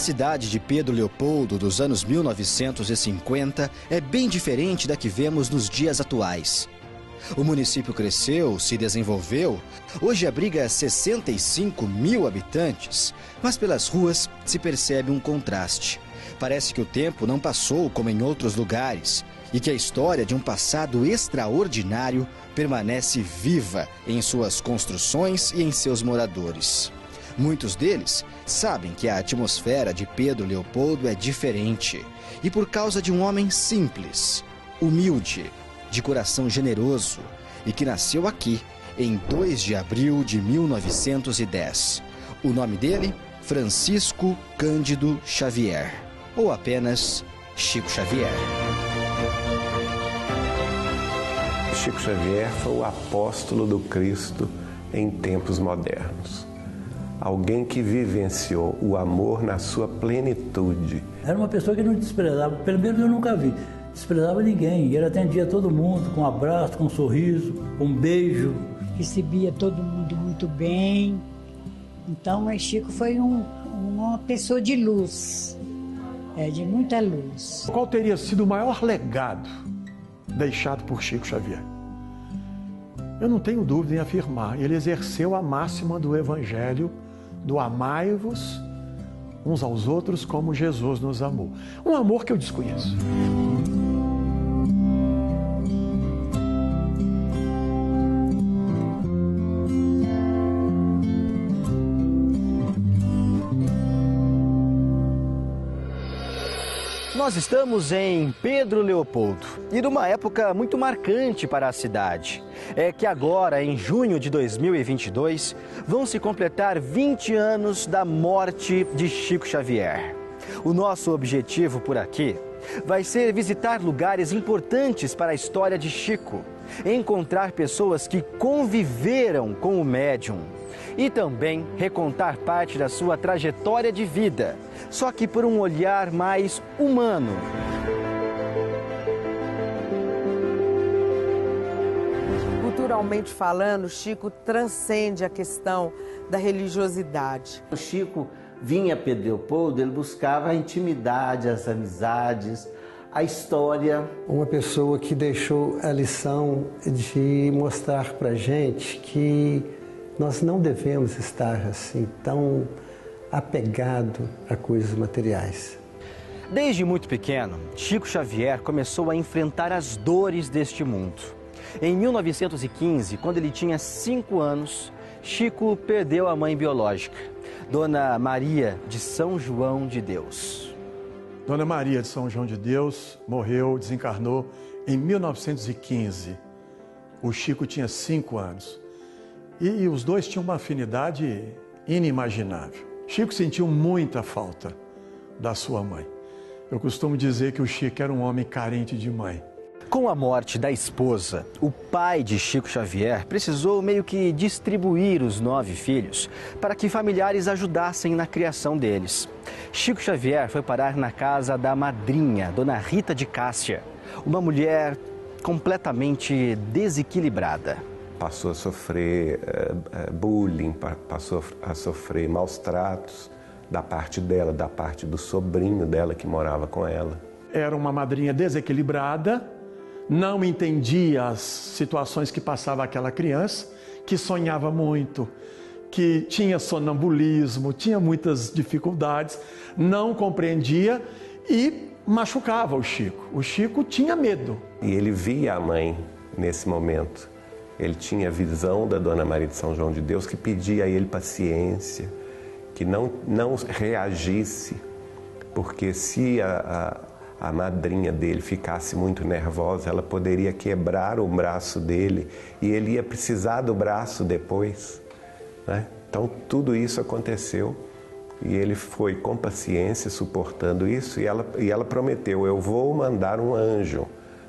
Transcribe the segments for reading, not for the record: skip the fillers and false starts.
cidade de Pedro Leopoldo dos anos 1950 é bem diferente da que vemos nos dias atuais. O município cresceu, se desenvolveu, hoje abriga 65 mil habitantes, mas pelas ruas se percebe um contraste. Parece que o tempo não passou como em outros lugares e que a história de um passado extraordinário permanece viva em suas construções e em seus moradores. Muitos deles sabem que a atmosfera de Pedro Leopoldo é diferente e por causa de um homem simples, humilde, de coração generoso e que nasceu aqui em 2 de abril de 1910. O nome dele, Francisco Cândido Xavier, ou apenas Chico Xavier. Chico Xavier foi o apóstolo do Cristo em tempos modernos. Alguém que vivenciou o amor na sua plenitude. Era uma pessoa que não desprezava, pelo menos eu nunca vi, desprezava ninguém. Ele atendia todo mundo com um abraço, com um sorriso, com um beijo. Recebia todo mundo muito bem. Então, Chico foi uma pessoa de luz, de muita luz. Qual teria sido o maior legado deixado por Chico Xavier? Eu não tenho dúvida em afirmar, ele exerceu a máxima do Evangelho, do amai-vos uns aos outros como Jesus nos amou. Um amor que eu desconheço. Nós estamos em Pedro Leopoldo e numa época muito marcante para a cidade. É que agora, em junho de 2022, vão se completar 20 anos da morte de Chico Xavier. O nosso objetivo por aqui vai ser visitar lugares importantes para a história de Chico, encontrar pessoas que conviveram com o médium e também recontar parte da sua trajetória de vida, só que por um olhar mais humano. Culturalmente falando, Chico transcende a questão da religiosidade. O Chico vinha a Pedro Leopoldo, ele buscava a intimidade, as amizades, a história. Uma pessoa que deixou a lição de mostrar para a gente que nós não devemos estar assim tão apegado a coisas materiais. Desde muito pequeno, Chico Xavier começou a enfrentar as dores deste mundo. Em 1915, quando ele tinha 5 anos, Chico perdeu a mãe biológica, Dona Maria de São João de Deus. Dona Maria de São João de Deus morreu, desencarnou em 1915. O Chico tinha 5 anos. E os dois tinham uma afinidade inimaginável. Chico sentiu muita falta da sua mãe. Eu costumo dizer que o Chico era um homem carente de mãe. Com a morte da esposa, o pai de Chico Xavier precisou meio que distribuir os 9 filhos para que familiares ajudassem na criação deles. Chico Xavier foi parar na casa da madrinha, Dona Rita de Cássia, uma mulher completamente desequilibrada. Passou a sofrer bullying, passou a sofrer maus tratos da parte dela, da parte do sobrinho dela que morava com ela. Era uma madrinha desequilibrada, não entendia as situações que passava aquela criança, que sonhava muito, que tinha sonambulismo, tinha muitas dificuldades, não compreendia e machucava o Chico. O Chico tinha medo. E ele via a mãe nesse momento. Ele tinha a visão da Dona Maria de São João de Deus, que pedia a ele paciência, que não reagisse, porque se a madrinha dele ficasse muito nervosa, ela poderia quebrar o braço dele e ele ia precisar do braço depois, né? Então tudo isso aconteceu e ele foi com paciência suportando isso e ela prometeu: eu vou mandar um anjo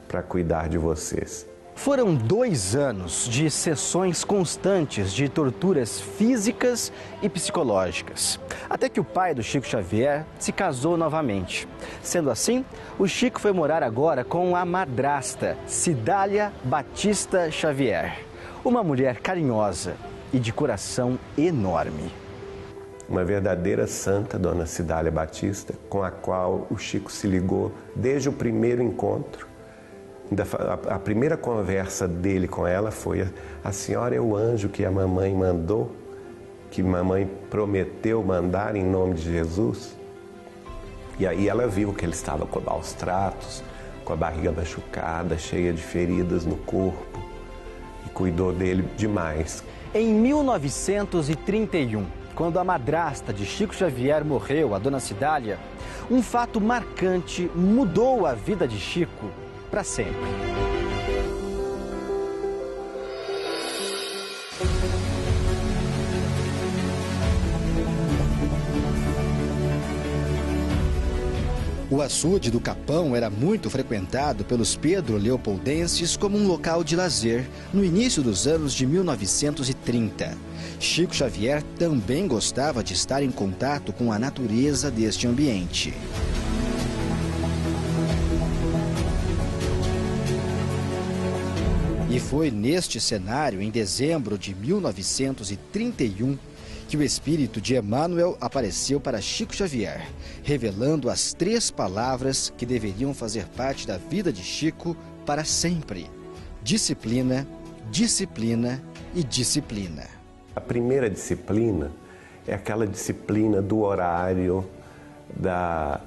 para cuidar de vocês. Foram 2 anos de sessões constantes de torturas físicas e psicológicas, até que o pai do Chico Xavier se casou novamente. Sendo assim, o Chico foi morar agora com a madrasta, Cidália Batista Xavier, uma mulher carinhosa e de coração enorme. uma verdadeira santa, Dona Cidália Batista, com a qual o Chico se ligou desde o primeiro encontro. A primeira conversa dele com ela foi: a senhora é o anjo que a mamãe mandou, que mamãe prometeu mandar em nome de Jesus? E aí ela viu que ele estava com maus tratos, com a barriga machucada, cheia de feridas no corpo, e cuidou dele demais. Em 1931, quando a madrasta de Chico Xavier morreu, a Dona Cidália, um fato marcante mudou a vida de Chico para sempre. O açude do Capão era muito frequentado pelos pedro-leopoldenses como um local de lazer no início dos anos de 1930. Chico Xavier também gostava de estar em contato com a natureza deste ambiente. E foi neste cenário, em dezembro de 1931, que o espírito de Emmanuel apareceu para Chico Xavier, revelando as 3 palavras que deveriam fazer parte da vida de Chico para sempre: disciplina, disciplina e disciplina. A primeira disciplina é aquela disciplina do horário, da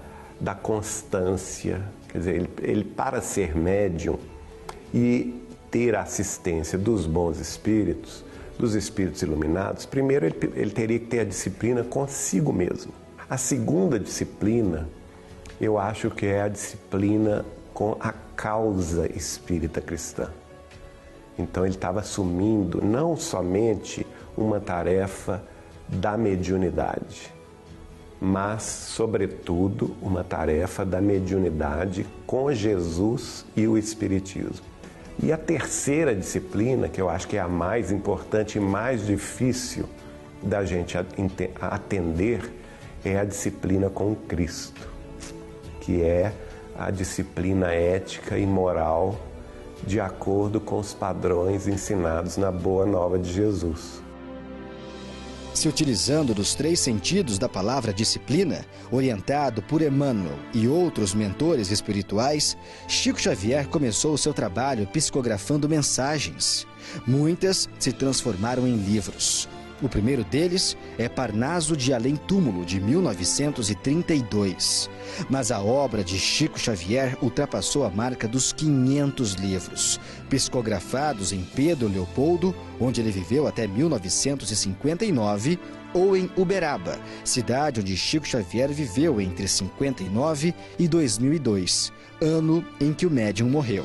constância. Quer dizer, ele para ser médium e ter a assistência dos bons espíritos, dos espíritos iluminados, primeiro ele teria que ter a disciplina consigo mesmo. A segunda disciplina, eu acho que é a disciplina com a causa espírita cristã. Então ele estava assumindo não somente uma tarefa da mediunidade, mas, sobretudo, uma tarefa da mediunidade com Jesus e o Espiritismo. E a terceira disciplina, que eu acho que é a mais importante e mais difícil da gente atender, é a disciplina com Cristo, que é a disciplina ética e moral de acordo com os padrões ensinados na Boa Nova de Jesus. Se utilizando dos 3 sentidos da palavra disciplina, orientado por Emmanuel e outros mentores espirituais, Chico Xavier começou o seu trabalho psicografando mensagens. Muitas se transformaram em livros. O primeiro deles é Parnaso de Além Túmulo, de 1932. Mas a obra de Chico Xavier ultrapassou a marca dos 500 livros, psicografados em Pedro Leopoldo, onde ele viveu até 1959, ou em Uberaba, cidade onde Chico Xavier viveu entre 59 e 2002, ano em que o médium morreu.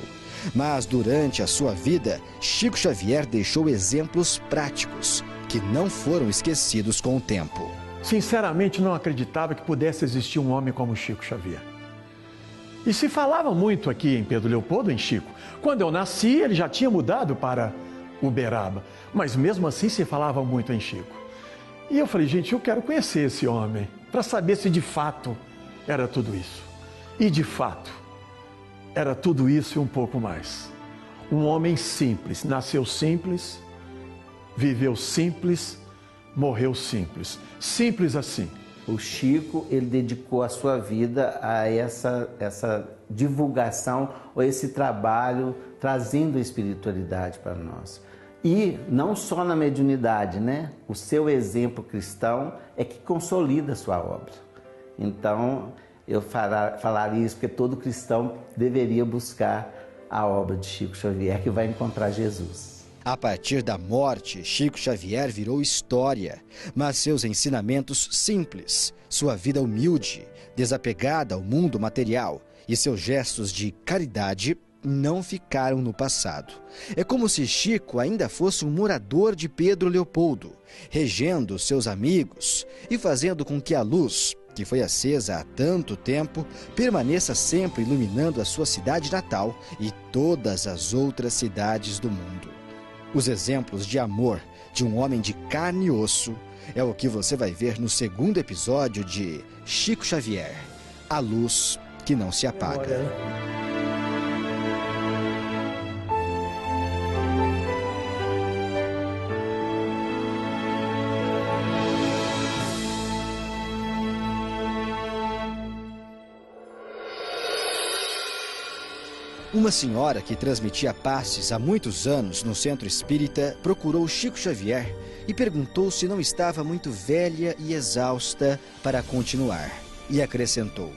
Mas durante a sua vida, Chico Xavier deixou exemplos práticos que não foram esquecidos com o tempo. Sinceramente, não acreditava que pudesse existir um homem como Chico Xavier. E se falava muito aqui em Pedro Leopoldo, em Chico. Quando eu nasci, ele já tinha mudado para Uberaba, mas mesmo assim se falava muito em Chico. E eu falei, gente, eu quero conhecer esse homem, para saber se de fato era tudo isso. E de fato, era tudo isso e um pouco mais. Um homem simples, nasceu simples, viveu simples, morreu simples. Simples assim. O Chico, ele dedicou a sua vida a essa divulgação, ou esse trabalho, trazendo a espiritualidade para nós. E não só na mediunidade, né? O seu exemplo cristão é que consolida a sua obra. Então, eu falaria isso porque todo cristão deveria buscar a obra de Chico Xavier, que vai encontrar Jesus. A partir da morte, Chico Xavier virou história, mas seus ensinamentos simples, sua vida humilde, desapegada ao mundo material e seus gestos de caridade não ficaram no passado. É como se Chico ainda fosse um morador de Pedro Leopoldo, regendo seus amigos e fazendo com que a luz, que foi acesa há tanto tempo, permaneça sempre iluminando a sua cidade natal e todas as outras cidades do mundo. Os exemplos de amor de um homem de carne e osso é o que você vai ver no segundo episódio de Chico Xavier, a luz que não se apaga. Uma senhora que transmitia passes há muitos anos no centro espírita procurou Chico Xavier e perguntou se não estava muito velha e exausta para continuar. E acrescentou: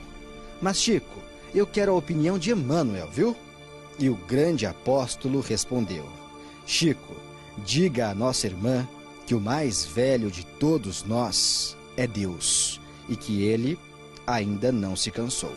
"Mas Chico, eu quero a opinião de Emmanuel, viu?" E o grande apóstolo respondeu: "Chico, diga à nossa irmã que o mais velho de todos nós é Deus e que ele ainda não se cansou."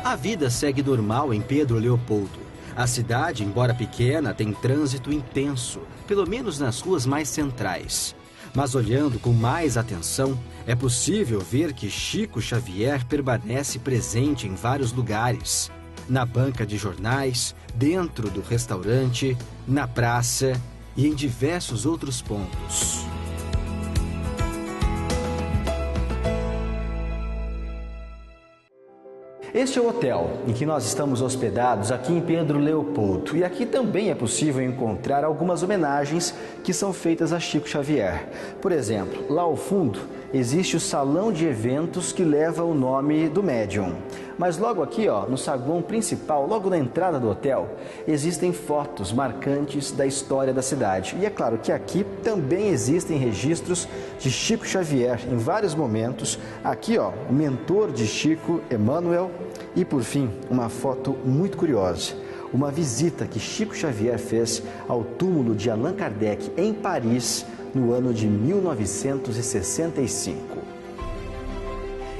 A vida segue normal em Pedro Leopoldo. A cidade, embora pequena, tem trânsito intenso, pelo menos nas ruas mais centrais. Mas olhando com mais atenção, é possível ver que Chico Xavier permanece presente em vários lugares. Na banca de jornais, dentro do restaurante, na praça e em diversos outros pontos. Este é o hotel em que nós estamos hospedados aqui em Pedro Leopoldo. E aqui também é possível encontrar algumas homenagens que são feitas a Chico Xavier. Por exemplo, lá ao fundo existe o salão de eventos que leva o nome do médium. Mas logo aqui, no saguão principal, logo na entrada do hotel, existem fotos marcantes da história da cidade. E é claro que aqui também existem registros de Chico Xavier em vários momentos. Aqui, o mentor de Chico, Emmanuel. E por fim, uma foto muito curiosa. Uma visita que Chico Xavier fez ao túmulo de Allan Kardec em Paris no ano de 1965.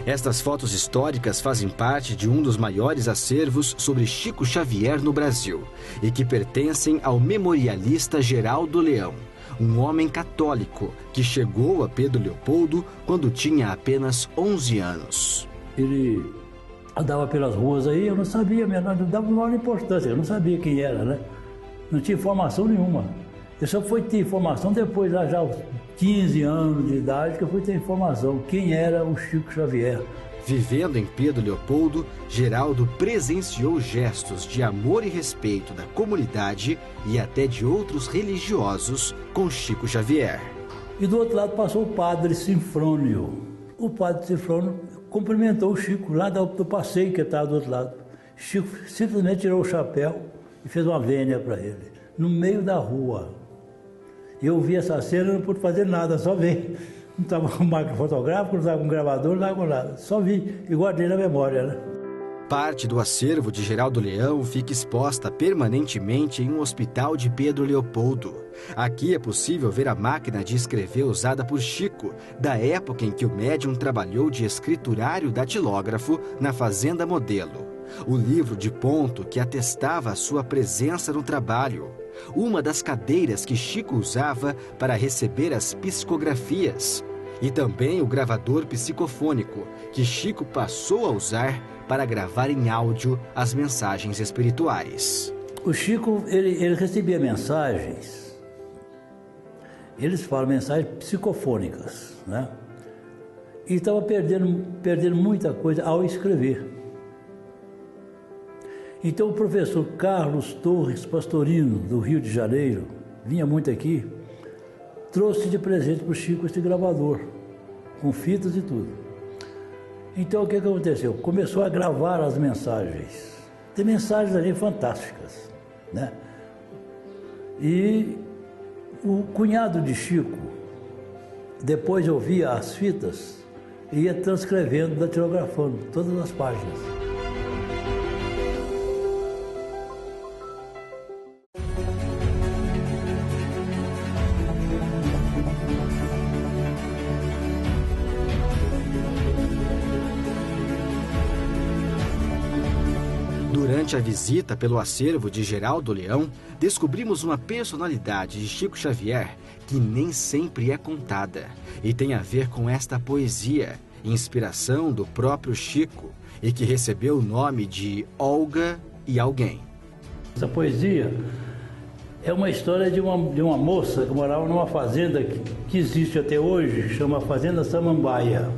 Estas fotos históricas fazem parte de um dos maiores acervos sobre Chico Xavier no Brasil e que pertencem ao memorialista Geraldo Leão, um homem católico que chegou a Pedro Leopoldo quando tinha apenas 11 anos. Ele andava pelas ruas aí, eu não sabia, não dava maior importância, eu não sabia quem era, né? Não tinha informação nenhuma. Eu só fui ter informação depois, já aos 15 anos de idade, que eu fui ter informação quem era o Chico Xavier. Vivendo em Pedro Leopoldo, Geraldo presenciou gestos de amor e respeito da comunidade e até de outros religiosos com Chico Xavier. E do outro lado passou o padre Sinfrônio. O padre Sinfrônio cumprimentou o Chico lá do passeio que estava do outro lado. Chico simplesmente tirou o chapéu e fez uma vênia para ele, no meio da rua. Eu vi essa cena, não pude fazer nada, só vi. Não estava com máquina fotográfica, não estava com gravador, não estava com nada. Só vi e guardei na memória, né? Parte do acervo de Geraldo Leão fica exposta permanentemente em um hospital de Pedro Leopoldo. Aqui é possível ver a máquina de escrever usada por Chico, da época em que o médium trabalhou de escriturário datilógrafo na Fazenda Modelo. O livro de ponto que atestava a sua presença no trabalho. Uma das cadeiras que Chico usava para receber as psicografias. E também o gravador psicofônico, que Chico passou a usar para gravar em áudio as mensagens espirituais. O Chico, ele recebia mensagens, eles falam mensagens psicofônicas, né? E estava perdendo muita coisa ao escrever. Então o professor Carlos Torres Pastorino, do Rio de Janeiro, vinha muito aqui, trouxe de presente para o Chico esse gravador, com fitas e tudo. Então o que aconteceu? Começou a gravar as mensagens. Tem mensagens ali fantásticas, né? E o cunhado de Chico, depois ouvia as fitas e ia transcrevendo, datilografando todas as páginas. Durante a visita pelo acervo de Geraldo Leão, descobrimos uma personalidade de Chico Xavier que nem sempre é contada e tem a ver com esta poesia, inspiração do próprio Chico e que recebeu o nome de Olga e Alguém. Essa poesia é uma história de uma moça que morava numa fazenda que existe até hoje, chama Fazenda Samambaia.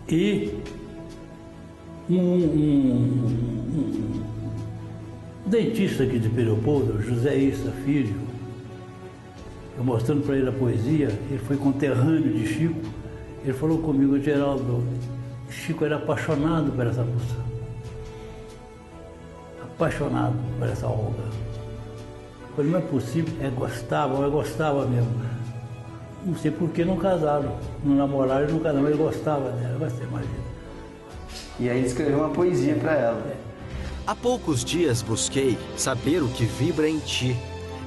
E Um dentista aqui de Leopoldo, José Issa Filho, eu mostrando para ele a poesia, ele foi conterrâneo de Chico, ele falou comigo: Geraldo, Chico era apaixonado por essa moça, apaixonado por essa Olga. Eu falei: não é possível, gostava mesmo. Não sei por que não casaram, não namoraram e não casaram, mas ele gostava dela, você imagina. E aí ele escreveu uma poesia para ela. Há poucos dias busquei saber o que vibra em ti,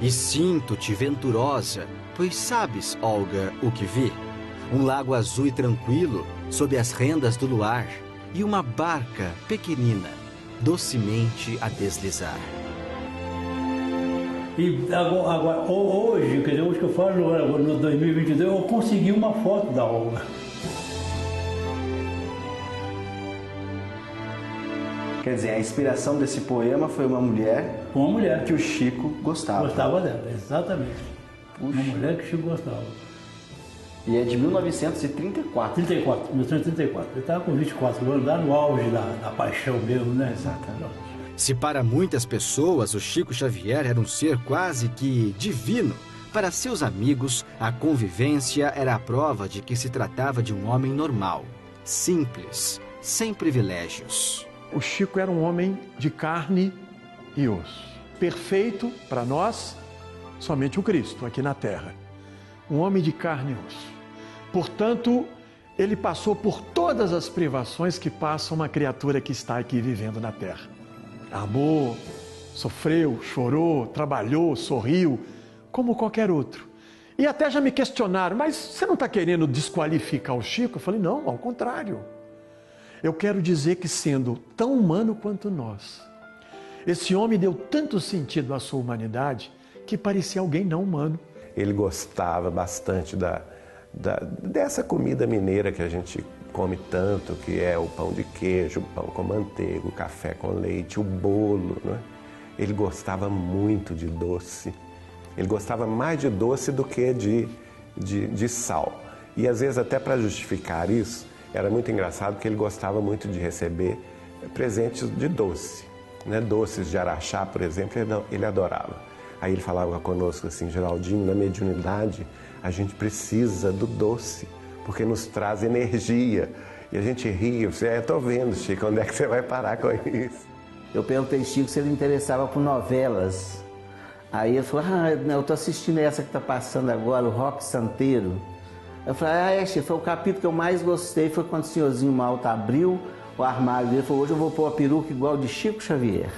e sinto-te venturosa, pois sabes, Olga, o que vi? Um lago azul e tranquilo, sob as rendas do luar, e uma barca pequenina, docemente a deslizar. E agora, hoje, quer dizer, hoje que eu falo, agora no 2022, eu consegui uma foto da Olga. Quer dizer, a inspiração desse poema foi uma mulher... Uma mulher. Que o Chico gostava. Gostava dela, exatamente. Puxa. Uma mulher que o Chico gostava. E é de 1934. 1934. Ele estava com 24 anos, lá no auge da paixão mesmo, né? Exatamente. Se para muitas pessoas o Chico Xavier era um ser quase que divino, para seus amigos a convivência era a prova de que se tratava de um homem normal, simples, sem privilégios. O Chico era um homem de carne e osso. Perfeito para nós, somente o Cristo aqui na terra. Um homem de carne e osso. Portanto, ele passou por todas as privações que passa uma criatura que está aqui vivendo na terra. Amou, sofreu, chorou, trabalhou, sorriu, como qualquer outro. E até já me questionaram: mas você não está querendo desqualificar o Chico? Eu falei: não, ao contrário. Eu quero dizer que, sendo tão humano quanto nós, esse homem deu tanto sentido à sua humanidade que parecia alguém não humano. Ele gostava bastante dessa comida mineira que a gente come tanto, que é o pão de queijo, o pão com manteiga, o café com leite, o bolo, não é? Ele gostava muito de doce. Ele gostava mais de doce do que de sal. E às vezes, até para justificar isso, era muito engraçado porque ele gostava muito de receber presentes de doce, né? Doces de araxá, por exemplo, ele adorava. Aí ele falava conosco assim: Geraldinho, na mediunidade a gente precisa do doce, porque nos traz energia. E a gente ria: eu estou vendo, Chico, onde é que você vai parar com isso? Eu perguntei ao Chico se ele interessava por novelas. Aí ele falou: eu estou assistindo essa que está passando agora, o Rock Santeiro. Eu falei: Chico, foi o capítulo que eu mais gostei, foi quando o senhorzinho Malta abriu o armário dele e falou: hoje eu vou pôr uma peruca igual de Chico Xavier.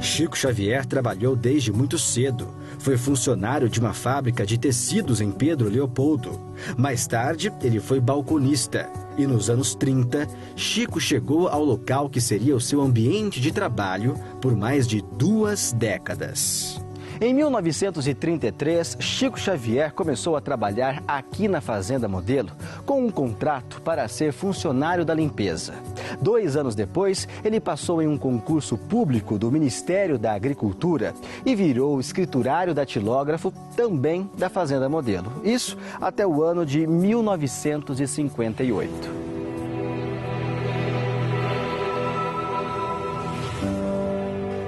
Chico Xavier trabalhou desde muito cedo. Foi funcionário de uma fábrica de tecidos em Pedro Leopoldo. Mais tarde, ele foi balconista. E nos anos 30, Chico chegou ao local que seria o seu ambiente de trabalho por mais de 2 décadas. Em 1933, Chico Xavier começou a trabalhar aqui na Fazenda Modelo com um contrato para ser funcionário da limpeza. 2 anos depois, ele passou em um concurso público do Ministério da Agricultura e virou escriturário datilógrafo também da Fazenda Modelo. Isso até o ano de 1958.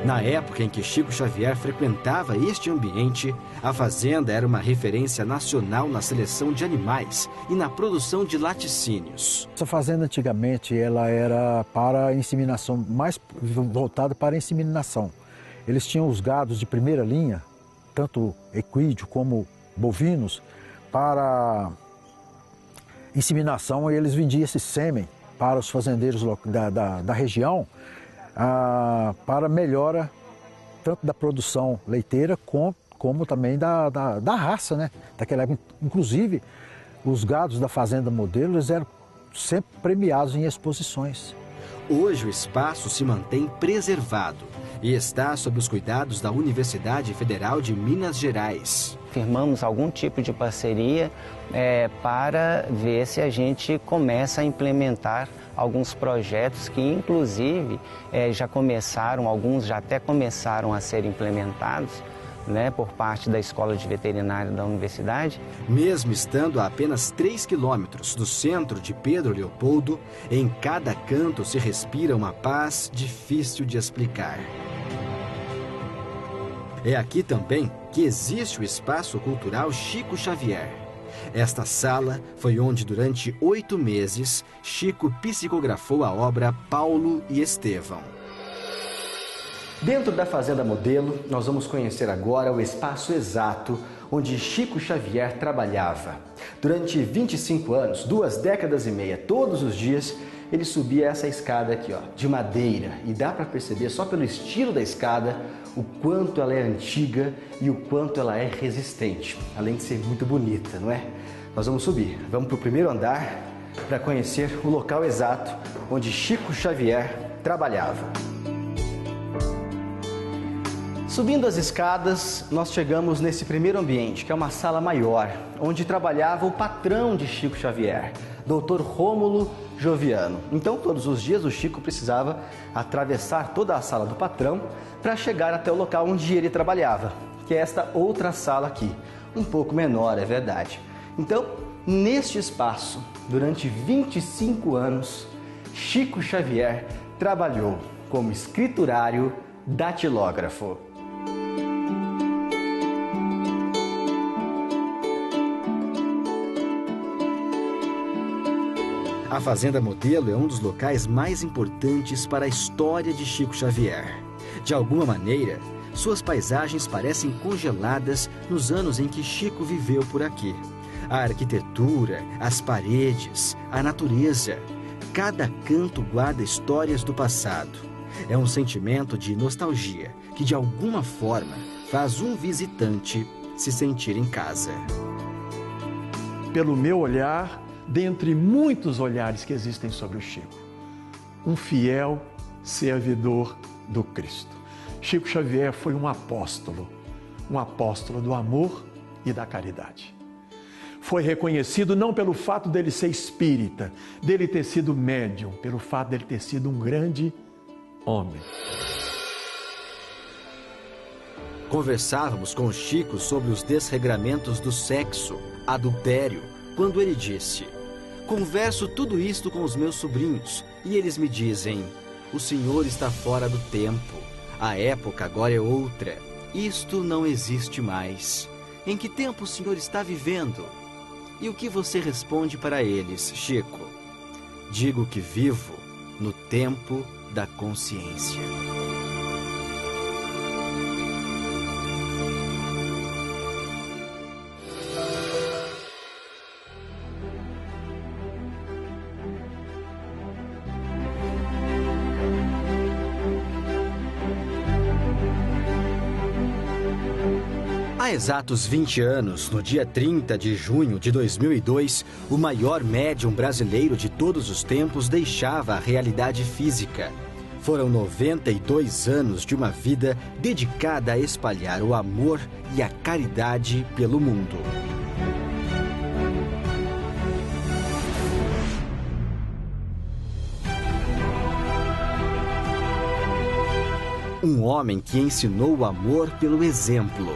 Na época em que Chico Xavier frequentava este ambiente, a fazenda era uma referência nacional na seleção de animais e na produção de laticínios. Essa fazenda antigamente ela era para inseminação, mais voltada para inseminação. Eles tinham os gados de primeira linha, tanto equídeo como bovinos, para inseminação, e eles vendiam esse sêmen para os fazendeiros da região, para melhora tanto da produção leiteira como também da raça, né? Daquela época. Inclusive, os gados da Fazenda Modelo eles eram sempre premiados em exposições. Hoje o espaço se mantém preservado e está sob os cuidados da Universidade Federal de Minas Gerais. Firmamos algum tipo de parceria para ver se a gente começa a implementar alguns projetos que, inclusive, já começaram, alguns já até começaram a ser implementados, por parte da Escola de Veterinária da Universidade. Mesmo estando a apenas 3 quilômetros do centro de Pedro Leopoldo, em cada canto se respira uma paz difícil de explicar. É aqui também que existe o Espaço Cultural Chico Xavier. Esta sala foi onde, durante 8 meses, Chico psicografou a obra Paulo e Estevão. Dentro da Fazenda Modelo, nós vamos conhecer agora o espaço exato onde Chico Xavier trabalhava. Durante 25 anos, 2 décadas e meia, todos os dias, ele subia essa escada aqui, de madeira. E dá para perceber, só pelo estilo da escada, o quanto ela é antiga e o quanto ela é resistente. Além de ser muito bonita, não é? Nós vamos subir, vamos para o primeiro andar para conhecer o local exato onde Chico Xavier trabalhava. Subindo as escadas, nós chegamos nesse primeiro ambiente, que é uma sala maior, onde trabalhava o patrão de Chico Xavier, Dr. Rômulo Joviano. Então, todos os dias, o Chico precisava atravessar toda a sala do patrão para chegar até o local onde ele trabalhava, que é esta outra sala aqui, um pouco menor, é verdade. Então, neste espaço, durante 25 anos, Chico Xavier trabalhou como escriturário datilógrafo. A Fazenda Modelo é um dos locais mais importantes para a história de Chico Xavier. De alguma maneira, suas paisagens parecem congeladas nos anos em que Chico viveu por aqui. A arquitetura, as paredes, a natureza, cada canto guarda histórias do passado. É um sentimento de nostalgia que, de alguma forma, faz um visitante se sentir em casa. Pelo meu olhar, dentre muitos olhares que existem sobre o Chico, um fiel servidor do Cristo. Chico Xavier foi um apóstolo do amor e da caridade. Foi reconhecido não pelo fato dele ser espírita, dele ter sido médium, pelo fato dele ter sido um grande homem. Conversávamos com o Chico sobre os desregramentos do sexo, adultério, quando ele disse: converso tudo isto com os meus sobrinhos e eles me dizem: o senhor está fora do tempo, a época agora é outra, isto não existe mais. Em que tempo o senhor está vivendo? E o que você responde para eles, Chico? Digo que vivo no tempo da consciência. Há exatos 20 anos, no dia 30 de junho de 2002, o maior médium brasileiro de todos os tempos deixava a realidade física. Foram 92 anos de uma vida dedicada a espalhar o amor e a caridade pelo mundo. Um homem que ensinou o amor pelo exemplo.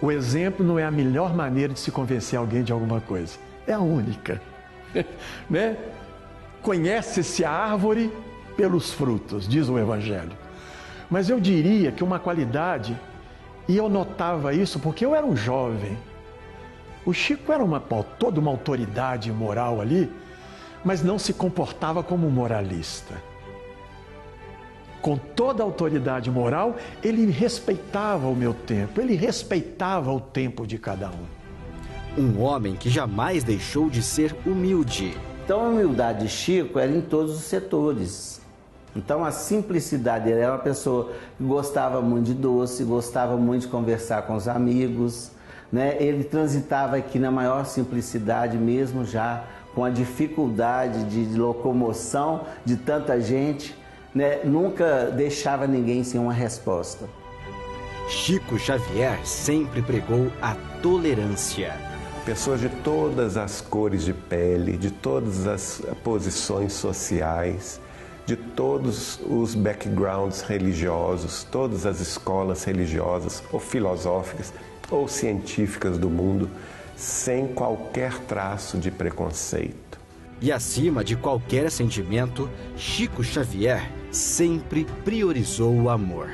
O exemplo não é a melhor maneira de se convencer alguém de alguma coisa. É a única. Né? Conhece-se a árvore pelos frutos, diz o Evangelho. Mas eu diria que uma qualidade, e eu notava isso porque eu era um jovem. O Chico era toda uma autoridade moral ali, mas não se comportava como um moralista. Com toda a autoridade moral, ele respeitava o meu tempo, ele respeitava o tempo de cada um. Um homem que jamais deixou de ser humilde. Então a humildade de Chico era em todos os setores. Então a simplicidade, ele era uma pessoa que gostava muito de doce, gostava muito de conversar com os amigos, né? Ele transitava aqui na maior simplicidade mesmo, já com a dificuldade de locomoção de tanta gente. né, nunca deixava ninguém sem uma resposta. Chico Xavier sempre pregou a tolerância. Pessoas de todas as cores de pele, de todas as posições sociais, de todos os backgrounds religiosos, todas as escolas religiosas ou filosóficas ou científicas do mundo, sem qualquer traço de preconceito. E acima de qualquer sentimento, Chico Xavier sempre priorizou o amor.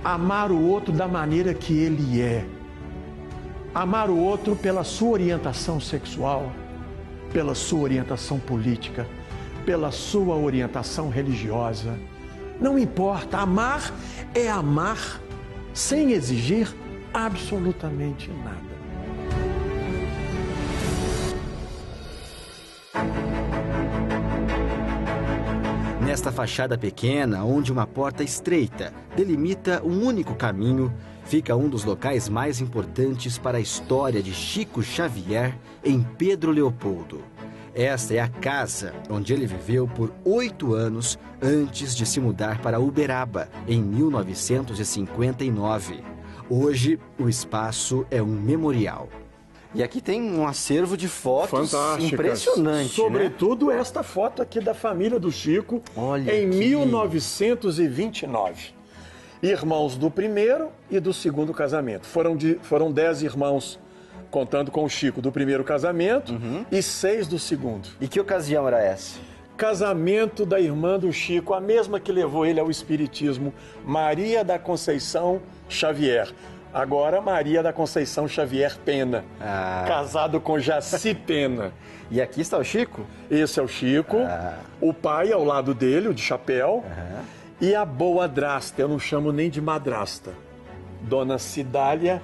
Amar o outro da maneira que ele é. Amar o outro pela sua orientação sexual, pela sua orientação política, pela sua orientação religiosa. Não importa, amar é amar sem exigir absolutamente nada. Nesta fachada pequena, onde uma porta estreita delimita um único caminho, fica um dos locais mais importantes para a história de Chico Xavier em Pedro Leopoldo. Esta é a casa onde ele viveu por 8 anos antes de se mudar para Uberaba, em 1959. Hoje, o espaço é um memorial. E aqui tem um acervo de fotos fantásticas, impressionante, sobretudo, né? Esta foto aqui da família do Chico, olha em aqui. 1929. Irmãos do primeiro e do segundo casamento. Foram 10 irmãos, contando com o Chico, do primeiro casamento, e 6 do segundo. E que ocasião era essa? Casamento da irmã do Chico, a mesma que levou ele ao espiritismo, Maria da Conceição Xavier. Agora, Maria da Conceição Xavier Pena, casado com Jaci Pena. E aqui está o Chico? Esse é o Chico, o pai ao lado dele, o de chapéu, e a boa-drasta, eu não chamo nem de madrasta, Dona Cidália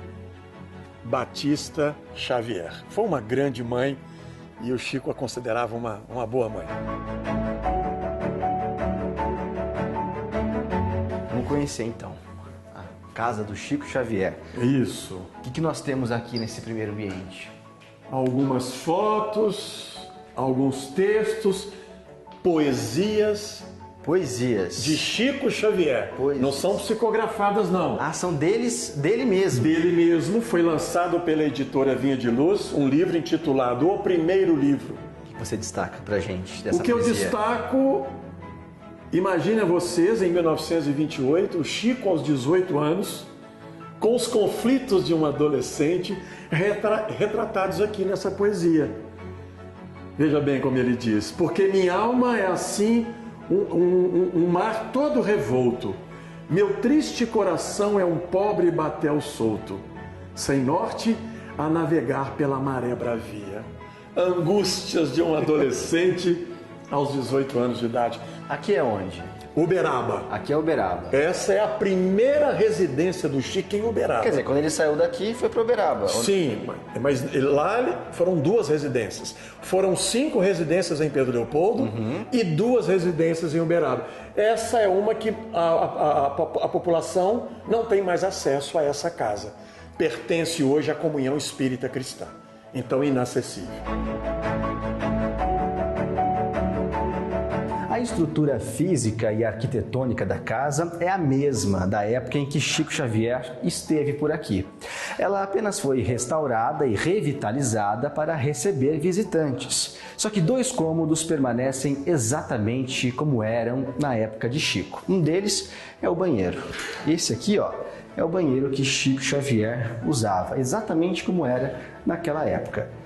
Batista Xavier. Foi uma grande mãe e o Chico a considerava uma boa mãe. Vamos conhecer então. Casa do Chico Xavier. Isso. O que nós temos aqui nesse primeiro ambiente? Algumas fotos, alguns textos, poesias. Poesias. De Chico Xavier. Poesias. Não são psicografadas, não. Ah, são dele mesmo. Dele mesmo. Foi lançado pela editora Vinha de Luz um livro intitulado O Primeiro Livro. O que você destaca pra gente dessa poesia? O que eu destaco... Imagina vocês, em 1928, o Chico aos 18 anos, com os conflitos de um adolescente, retratados aqui nessa poesia. Veja bem como ele diz: porque minha alma é assim um mar todo revolto, meu triste coração é um pobre batel solto, sem norte a navegar pela maré bravia. Angústias de um adolescente aos 18 anos de idade. Aqui é onde? Uberaba. Aqui é Uberaba. Essa é a primeira residência do Chico em Uberaba. Quer dizer, quando ele saiu daqui, foi para Uberaba. Sim, mas lá foram 2 residências. Foram 5 residências em Pedro Leopoldo e 2 residências em Uberaba. Essa é uma que a população não tem mais acesso a essa casa. Pertence hoje à Comunhão Espírita Cristã. Então, inacessível. A estrutura física e arquitetônica da casa é a mesma da época em que Chico Xavier esteve por aqui. Ela apenas foi restaurada e revitalizada para receber visitantes. Só que 2 cômodos permanecem exatamente como eram na época de Chico. Um deles é o banheiro. Esse aqui, ó, é o banheiro que Chico Xavier usava, exatamente como era naquela época.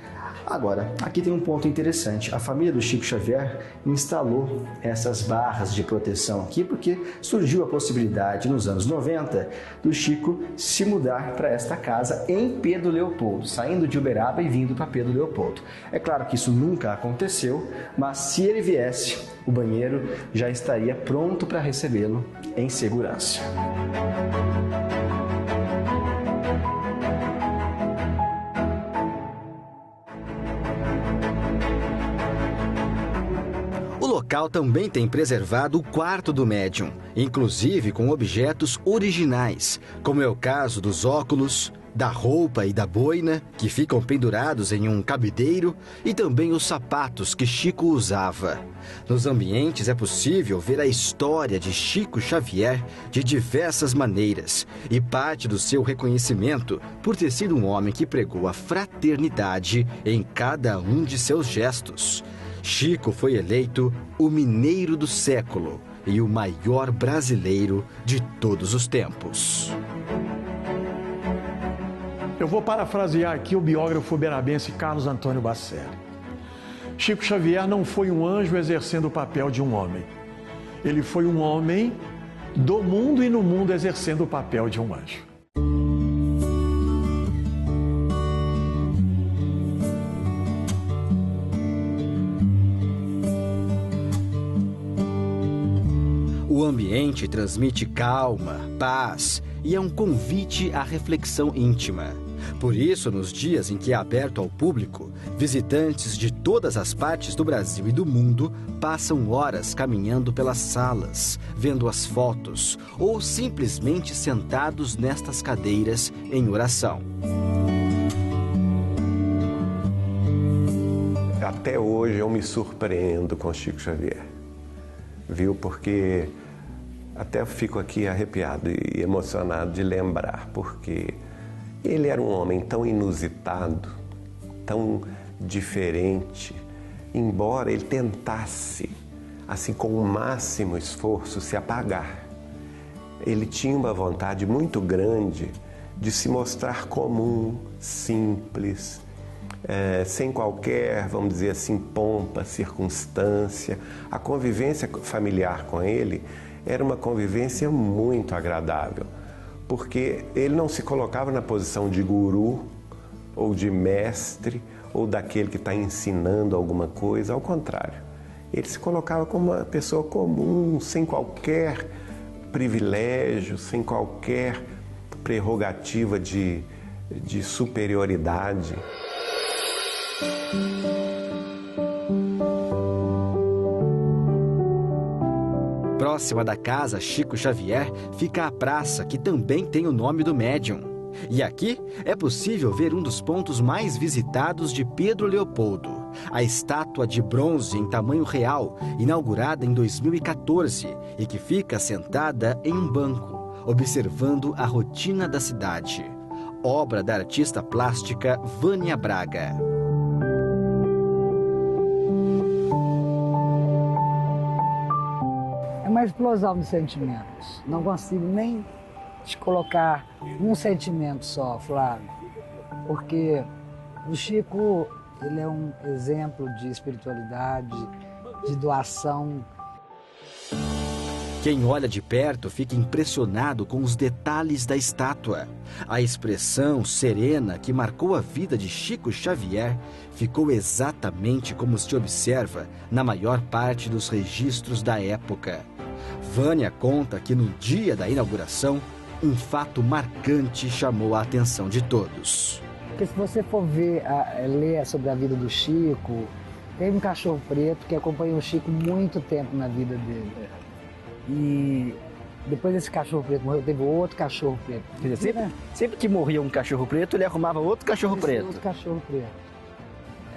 Agora, aqui tem um ponto interessante. A família do Chico Xavier instalou essas barras de proteção aqui porque surgiu a possibilidade nos anos 90 do Chico se mudar para esta casa em Pedro Leopoldo, saindo de Uberaba e vindo para Pedro Leopoldo. É claro que isso nunca aconteceu, mas se ele viesse, o banheiro já estaria pronto para recebê-lo em segurança. O local também tem preservado o quarto do médium, inclusive com objetos originais, como é o caso dos óculos, da roupa e da boina, que ficam pendurados em um cabideiro, e também os sapatos que Chico usava. Nos ambientes é possível ver a história de Chico Xavier de diversas maneiras, e parte do seu reconhecimento por ter sido um homem que pregou a fraternidade em cada um de seus gestos. Chico foi eleito o mineiro do século e o maior brasileiro de todos os tempos. Eu vou parafrasear aqui o biógrafo uberabense Carlos Antônio Bacelli. Chico Xavier não foi um anjo exercendo o papel de um homem. Ele foi um homem do mundo e no mundo exercendo o papel de um anjo. O ambiente transmite calma, paz e é um convite à reflexão íntima. Por isso, nos dias em que é aberto ao público, visitantes de todas as partes do Brasil e do mundo passam horas caminhando pelas salas, vendo as fotos ou simplesmente sentados nestas cadeiras em oração. Até hoje eu me surpreendo com Chico Xavier, viu? Porque até fico aqui arrepiado e emocionado de lembrar, porque ele era um homem tão inusitado, tão diferente, embora ele tentasse, assim, com o máximo esforço, se apagar. Ele tinha uma vontade muito grande de se mostrar comum, simples, sem qualquer, vamos dizer assim, pompa, circunstância. A convivência familiar com ele era uma convivência muito agradável, porque ele não se colocava na posição de guru ou de mestre ou daquele que está ensinando alguma coisa, ao contrário. Ele se colocava como uma pessoa comum, sem qualquer privilégio, sem qualquer prerrogativa de superioridade. Próxima da casa Chico Xavier fica a praça, que também tem o nome do médium. E aqui é possível ver um dos pontos mais visitados de Pedro Leopoldo, a estátua de bronze em tamanho real, inaugurada em 2014 e que fica sentada em um banco, observando a rotina da cidade. Obra da artista plástica Vânia Braga. É uma explosão de sentimentos. Não consigo nem te colocar um sentimento só, Flávio, porque o Chico, ele é um exemplo de espiritualidade, de doação. Quem olha de perto fica impressionado com os detalhes da estátua. A expressão serena que marcou a vida de Chico Xavier ficou exatamente como se observa na maior parte dos registros da época. Vânia conta que no dia da inauguração, um fato marcante chamou a atenção de todos. Porque se você for ler sobre a vida do Chico, tem um cachorro preto que acompanhou o Chico muito tempo na vida dele. E depois desse cachorro preto morreu, teve outro cachorro preto. Quer dizer, sempre que morria um cachorro preto, ele arrumava outro cachorro preto. Outro cachorro preto.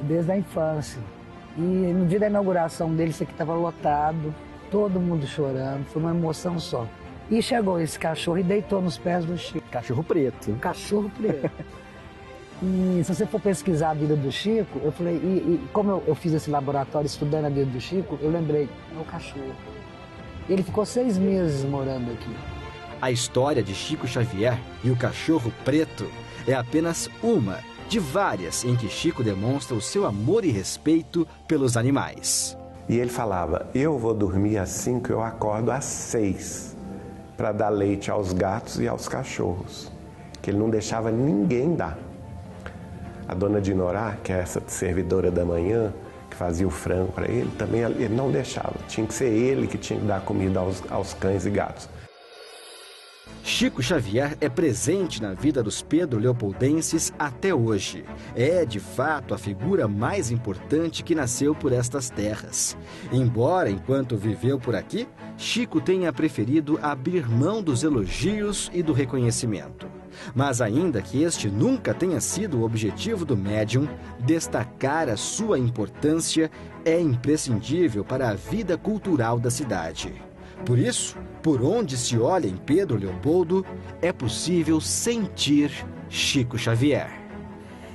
Desde a infância. E no dia da inauguração dele, isso aqui estava lotado, todo mundo chorando, foi uma emoção só. E chegou esse cachorro e deitou nos pés do Chico. Cachorro preto. Cachorro preto. E se você for pesquisar a vida do Chico, eu falei, e como eu fiz esse laboratório estudando a vida do Chico, eu lembrei, é o cachorro. Ele ficou 6 meses morando aqui. A história de Chico Xavier e o cachorro preto é apenas uma de várias em que Chico demonstra o seu amor e respeito pelos animais. E ele falava, eu vou dormir às 5, eu acordo às 6, para dar leite aos gatos e aos cachorros, que ele não deixava ninguém dar. A dona Dinorá, que é essa servidora da manhã, que fazia o frango para ele, também ele não deixava. Tinha que ser ele que tinha que dar comida aos cães e gatos. Chico Xavier é presente na vida dos Pedro Leopoldenses até hoje. É, de fato, a figura mais importante que nasceu por estas terras. Embora, enquanto viveu por aqui, Chico tenha preferido abrir mão dos elogios e do reconhecimento. Mas ainda que este nunca tenha sido o objetivo do médium, destacar a sua importância é imprescindível para a vida cultural da cidade. Por isso, por onde se olha em Pedro Leopoldo, é possível sentir Chico Xavier.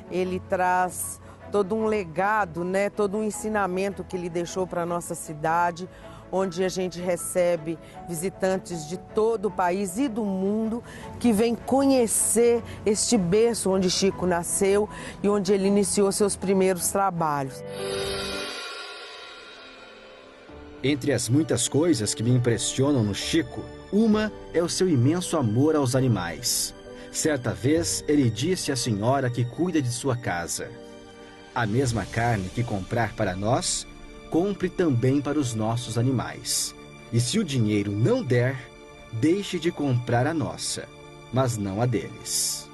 Ele traz todo um legado, né? Todo um ensinamento que ele deixou para a nossa cidade, onde a gente recebe visitantes de todo o país e do mundo que vêm conhecer este berço onde Chico nasceu e onde ele iniciou seus primeiros trabalhos. Entre as muitas coisas que me impressionam no Chico, uma é o seu imenso amor aos animais. Certa vez, ele disse à senhora que cuida de sua casa: a mesma carne que comprar para nós, compre também para os nossos animais. E se o dinheiro não der, deixe de comprar a nossa, mas não a deles.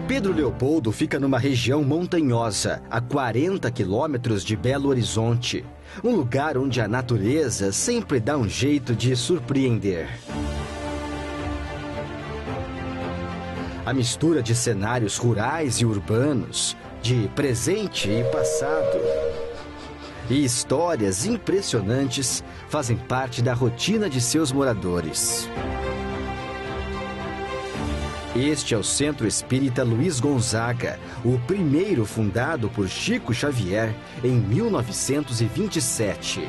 Pedro Leopoldo fica numa região montanhosa, a 40 quilômetros de Belo Horizonte. Um lugar onde a natureza sempre dá um jeito de surpreender. A mistura de cenários rurais e urbanos, de presente e passado, e histórias impressionantes fazem parte da rotina de seus moradores. Este é o Centro Espírita Luiz Gonzaga, o primeiro fundado por Chico Xavier em 1927.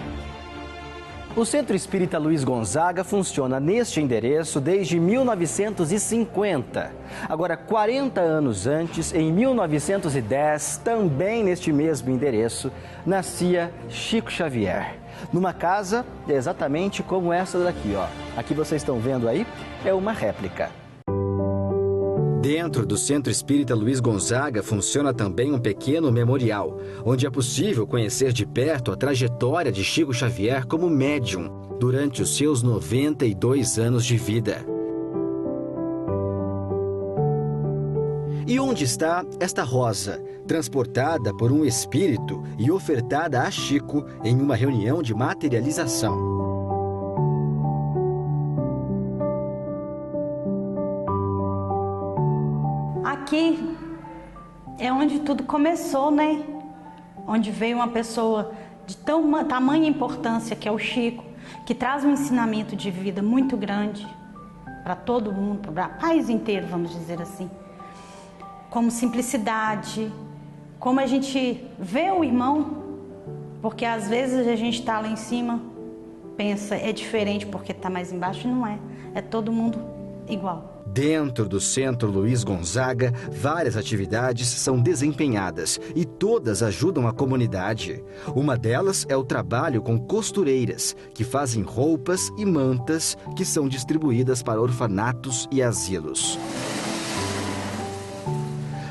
O Centro Espírita Luiz Gonzaga funciona neste endereço desde 1950. Agora, 40 anos antes, em 1910, também neste mesmo endereço, nascia Chico Xavier. Numa casa exatamente como essa daqui, ó. Aqui vocês estão vendo aí, é uma réplica. Dentro do Centro Espírita Luiz Gonzaga funciona também um pequeno memorial, onde é possível conhecer de perto a trajetória de Chico Xavier como médium durante os seus 92 anos de vida. E onde está esta rosa, transportada por um espírito e ofertada a Chico em uma reunião de materialização? Aqui é onde tudo começou, né? Onde veio uma pessoa de tamanha importância, que é o Chico, que traz um ensinamento de vida muito grande para todo mundo, para o país inteiro, vamos dizer assim. Como simplicidade, como a gente vê o irmão, porque às vezes a gente está lá em cima, pensa, é diferente porque está mais embaixo, e não é. É todo mundo igual. Dentro do Centro Luiz Gonzaga, várias atividades são desempenhadas e todas ajudam a comunidade. Uma delas é o trabalho com costureiras, que fazem roupas e mantas que são distribuídas para orfanatos e asilos.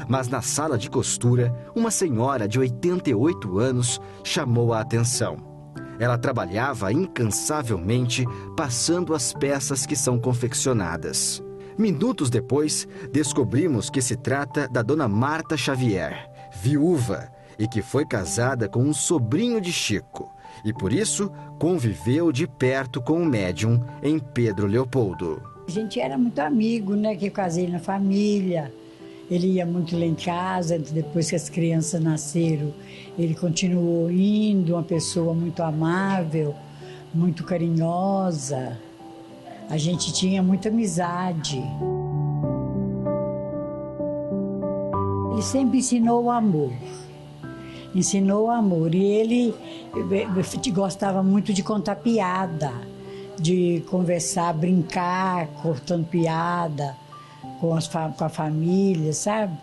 Mas na sala de costura, uma senhora de 88 anos chamou a atenção. Ela trabalhava incansavelmente passando as peças que são confeccionadas. Minutos depois, descobrimos que se trata da dona Marta Xavier, viúva, e que foi casada com um sobrinho de Chico, e por isso conviveu de perto com o médium em Pedro Leopoldo. A gente era muito amigo, né? Que eu casei na família. Ele ia muito lá em casa, depois que as crianças nasceram, ele continuou indo, uma pessoa muito amável, muito carinhosa. A gente tinha muita amizade. Ele sempre ensinou o amor. Ensinou o amor. E ele gostava muito de contar piada, de conversar, brincar, cortando piada com a família, sabe?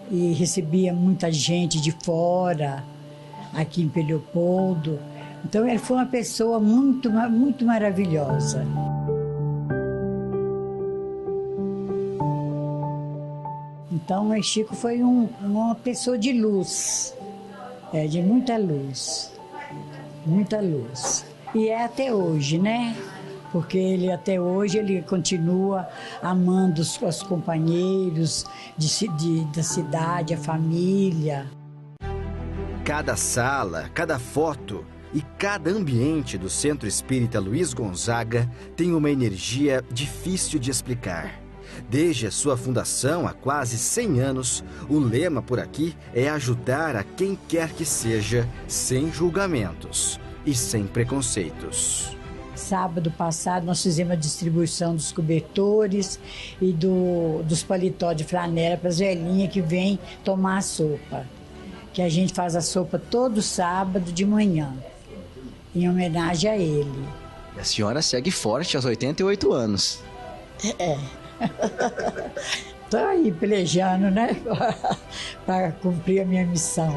E recebia muita gente de fora, aqui em Pedro Leopoldo. Então ele foi uma pessoa muito, muito maravilhosa. Então, o Chico foi uma pessoa de luz, de muita luz, muita luz. E é até hoje, né? porque ele até hoje ele continua amando os companheiros da cidade, a família. Cada sala, cada foto e cada ambiente do Centro Espírita Luiz Gonzaga tem uma energia difícil de explicar. Desde a sua fundação, há quase 100 anos, o lema por aqui é ajudar a quem quer que seja, sem julgamentos e sem preconceitos. Sábado passado nós fizemos a distribuição dos cobertores e dos paletó de flanela para as velhinhas que vêm tomar a sopa. Que a gente faz a sopa todo sábado de manhã, em homenagem a ele. A senhora segue forte aos 88 anos. Tô aí pelejando, né? Para cumprir a minha missão.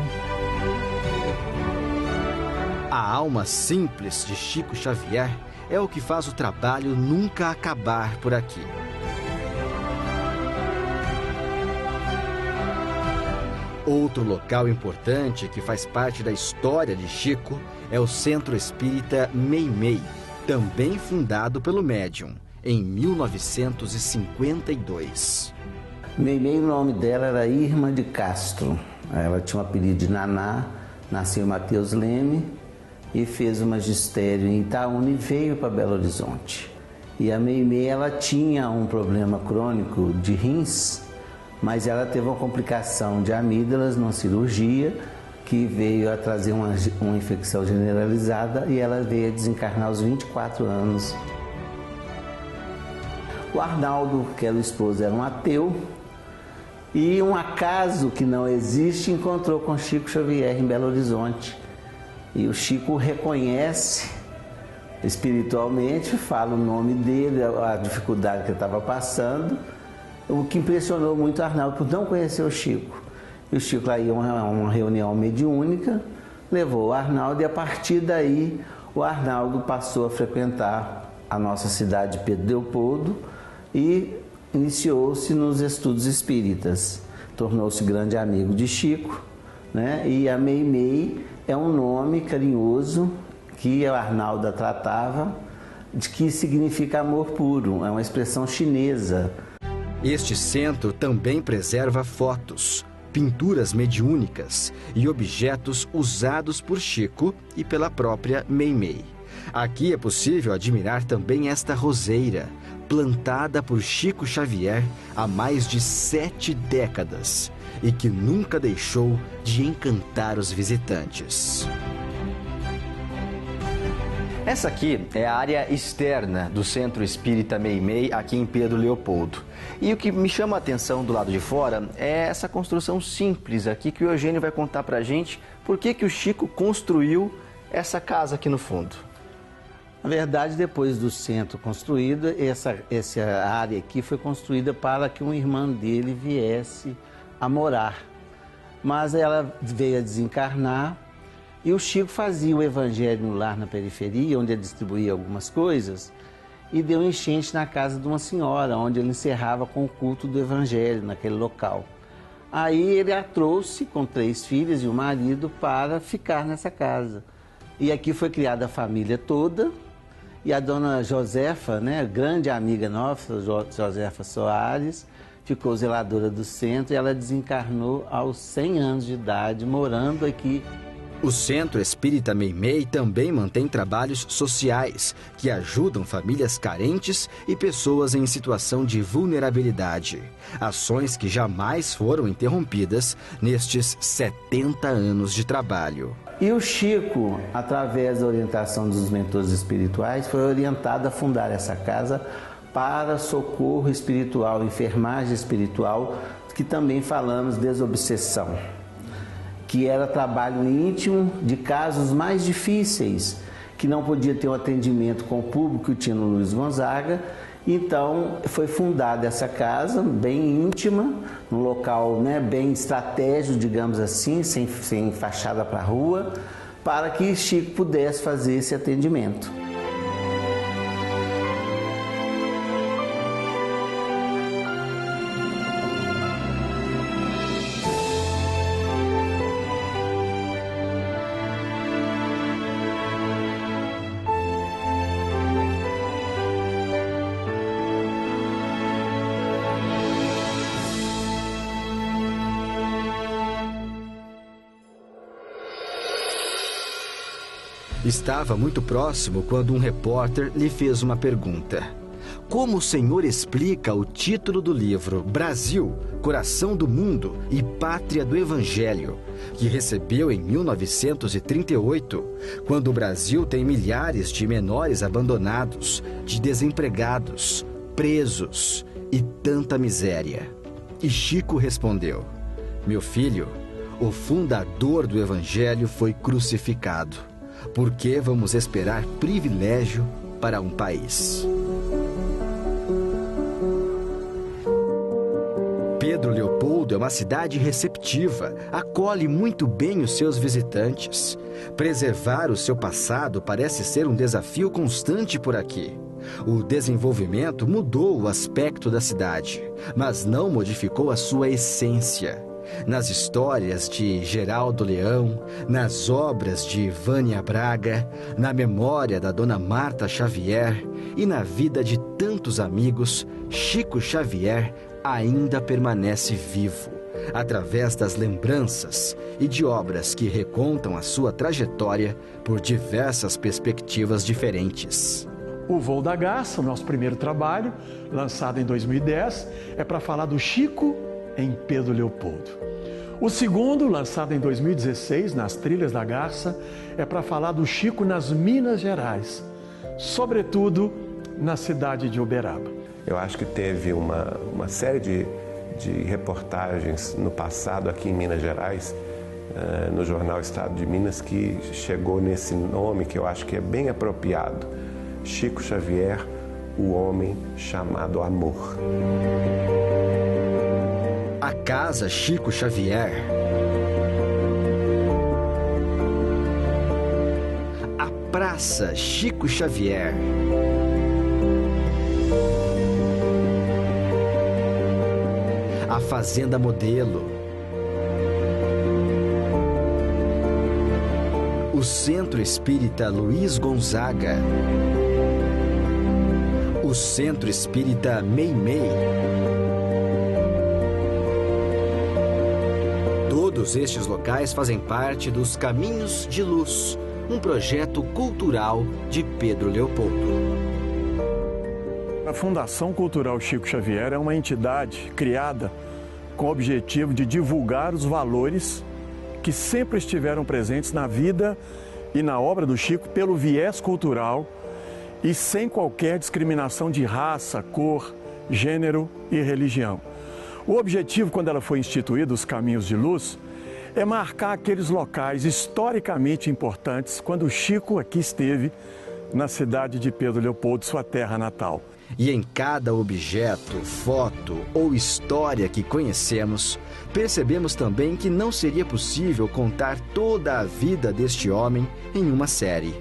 A alma simples de Chico Xavier é o que faz o trabalho nunca acabar por aqui. Outro local importante que faz parte da história de Chico é o Centro Espírita Meimei, também fundado pelo médium, em 1952. Meimei, o nome dela era Irma de Castro. Ela tinha o apelido de Naná, nasceu em Mateus Leme e fez o magistério em Itaúna e veio para Belo Horizonte. E a Meimei, ela tinha um problema crônico de rins, mas ela teve uma complicação de amígdalas numa cirurgia que veio a trazer uma infecção generalizada e ela veio a desencarnar aos 24 anos. O Arnaldo, que era o esposo, era um ateu e um acaso que não existe encontrou com Chico Xavier em Belo Horizonte. E o Chico reconhece espiritualmente, fala o nome dele, a dificuldade que ele estava passando, o que impressionou muito o Arnaldo por não conhecer o Chico. E o Chico lá ia a uma reunião mediúnica, levou o Arnaldo e a partir daí o Arnaldo passou a frequentar a nossa cidade de Pedro Leopoldo e iniciou-se nos estudos espíritas. Tornou-se grande amigo de Chico, né? E a Meimei é um nome carinhoso que o Arnaldo a tratava, de que significa amor puro, é uma expressão chinesa. Este centro também preserva fotos, pinturas mediúnicas e objetos usados por Chico e pela própria Meimei. Aqui é possível admirar também esta roseira, plantada por Chico Xavier há mais de 7 décadas e que nunca deixou de encantar os visitantes. Essa aqui é a área externa do Centro Espírita Meimei, aqui em Pedro Leopoldo. E o que me chama a atenção do lado de fora é essa construção simples aqui que o Eugênio vai contar pra gente por que o Chico construiu essa casa aqui no fundo. Na verdade, depois do centro construído, essa área aqui foi construída para que um irmão dele viesse a morar. Mas ela veio a desencarnar e o Chico fazia o evangelho no lar na periferia, onde ele distribuía algumas coisas, e deu enchente na casa de uma senhora, onde ele encerrava com o culto do evangelho naquele local. Aí ele a trouxe com 3 filhas e o marido para ficar nessa casa. E aqui foi criada a família toda, e a dona Josefa, né, grande amiga nossa, Josefa Soares, ficou zeladora do centro e ela desencarnou aos 100 anos de idade, morando aqui. O Centro Espírita Meimei também mantém trabalhos sociais que ajudam famílias carentes e pessoas em situação de vulnerabilidade. Ações que jamais foram interrompidas nestes 70 anos de trabalho. E o Chico, através da orientação dos mentores espirituais, foi orientado a fundar essa casa para socorro espiritual, enfermagem espiritual, que também falamos desobsessão, que era trabalho íntimo de casos mais difíceis, que não podia ter um atendimento com o público que tinha no Luiz Gonzaga. Então foi fundada essa casa bem íntima, num local, né, bem estratégico, digamos assim, sem fachada para a rua, para que Chico pudesse fazer esse atendimento. Estava muito próximo quando um repórter lhe fez uma pergunta. Como o senhor explica o título do livro Brasil, Coração do Mundo e Pátria do Evangelho, que recebeu em 1938, quando o Brasil tem milhares de menores abandonados, de desempregados, presos e tanta miséria? E Chico respondeu: meu filho, o fundador do Evangelho foi crucificado. Por que vamos esperar privilégio para um país? Pedro Leopoldo é uma cidade receptiva, acolhe muito bem os seus visitantes. Preservar o seu passado parece ser um desafio constante por aqui. O desenvolvimento mudou o aspecto da cidade, mas não modificou a sua essência. Nas histórias de Geraldo Leão, nas obras de Vânia Braga, na memória da Dona Marta Xavier e na vida de tantos amigos, Chico Xavier ainda permanece vivo, através das lembranças e de obras que recontam a sua trajetória por diversas perspectivas diferentes. O Voo da Garça, o nosso primeiro trabalho, lançado em 2010, é para falar do Chico em Pedro Leopoldo. O segundo, lançado em 2016, nas Trilhas da Garça, é para falar do Chico nas Minas Gerais, sobretudo na cidade de Uberaba. Eu acho que teve uma série de reportagens no passado aqui em Minas Gerais, no jornal Estado de Minas, que chegou nesse nome que eu acho que é bem apropriado: Chico Xavier, o homem chamado amor. A Casa Chico Xavier, a Praça Chico Xavier, a Fazenda Modelo, o Centro Espírita Luiz Gonzaga, o Centro Espírita Meimei. Todos estes locais fazem parte dos Caminhos de Luz, um projeto cultural de Pedro Leopoldo. A Fundação Cultural Chico Xavier é uma entidade criada com o objetivo de divulgar os valores que sempre estiveram presentes na vida e na obra do Chico pelo viés cultural e sem qualquer discriminação de raça, cor, gênero e religião. O objetivo, quando ela foi instituída, os Caminhos de Luz, é marcar aqueles locais historicamente importantes quando o Chico aqui esteve na cidade de Pedro Leopoldo, sua terra natal. E em cada objeto, foto ou história que conhecemos, percebemos também que não seria possível contar toda a vida deste homem em uma série.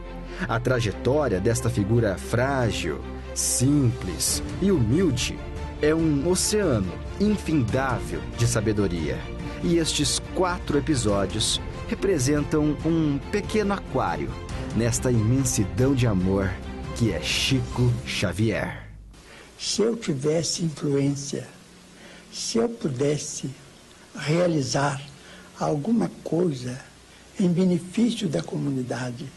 A trajetória desta figura frágil, simples e humilde é um oceano infindável de sabedoria. E estes 4 episódios representam um pequeno aquário nesta imensidão de amor que é Chico Xavier. Se eu tivesse influência, se eu pudesse realizar alguma coisa em benefício da comunidade,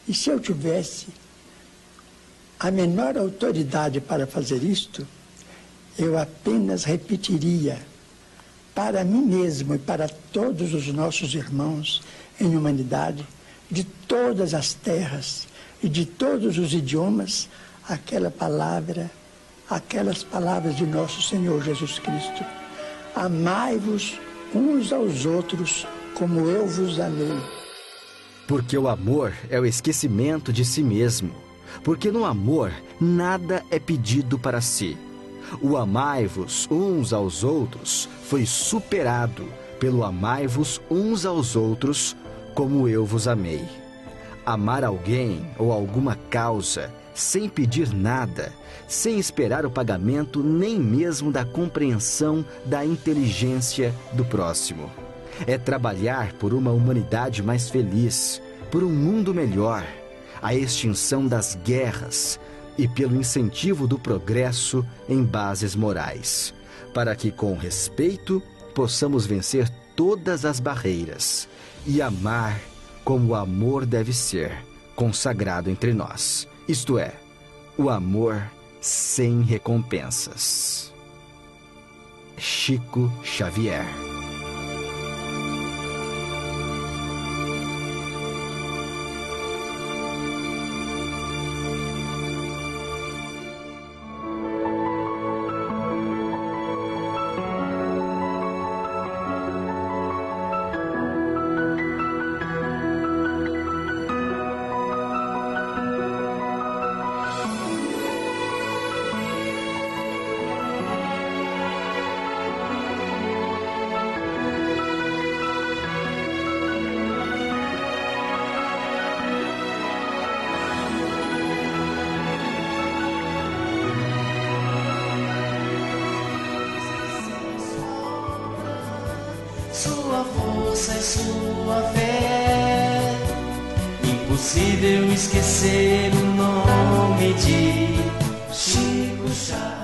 e se eu tivesse a menor autoridade para fazer isto, eu apenas repetiria para mim mesmo e para todos os nossos irmãos em humanidade, de todas as terras e de todos os idiomas, aquelas palavras de nosso Senhor Jesus Cristo: amai-vos uns aos outros como eu vos amei. Porque o amor é o esquecimento de si mesmo. Porque no amor nada é pedido para si. O amai-vos uns aos outros foi superado pelo amai-vos uns aos outros como eu vos amei. Amar alguém ou alguma causa sem pedir nada, sem esperar o pagamento nem mesmo da compreensão da inteligência do próximo. É trabalhar por uma humanidade mais feliz, por um mundo melhor, a extinção das guerras e pelo incentivo do progresso em bases morais, para que com respeito possamos vencer todas as barreiras e amar como o amor deve ser, consagrado entre nós. Isto é, o amor sem recompensas. Chico Xavier. Sua força e sua fé, impossível esquecer o nome de Chico Xavier.